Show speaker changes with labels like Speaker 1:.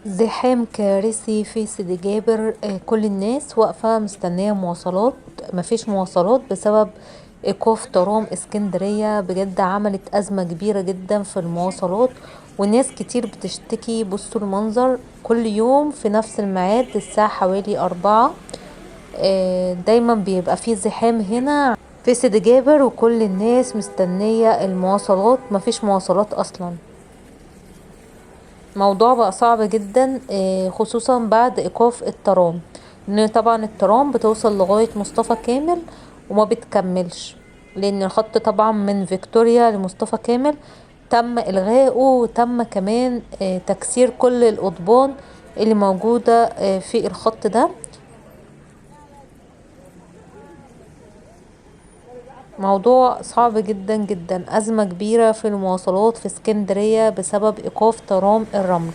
Speaker 1: زحام كارثي في سيدي جابر. كل الناس واقفة مستنية مواصلات، مفيش مواصلات بسبب ايقاف ترام اسكندرية. بجد عملت ازمة كبيرة جدا في المواصلات، وناس كتير بتشتكي. بصوا المنظر كل يوم في نفس الميعاد الساعة حوالي 4. دايما بيبقى فيه زحام هنا في سيدي جابر، وكل الناس مستنية المواصلات، مفيش مواصلات اصلا. موضوع بقى صعب جدا، خصوصا بعد ايقاف الترام، لان طبعا الترام بتوصل لغاية مصطفى كامل وما بتكملش، لان الخط طبعا من فيكتوريا لمصطفى كامل تم الغائه، وتم كمان تكسير كل القضبان اللي موجودة في الخط ده. موضوع صعب جدا جدا، أزمة كبيرة في المواصلات في اسكندرية بسبب ايقاف ترام الرمل.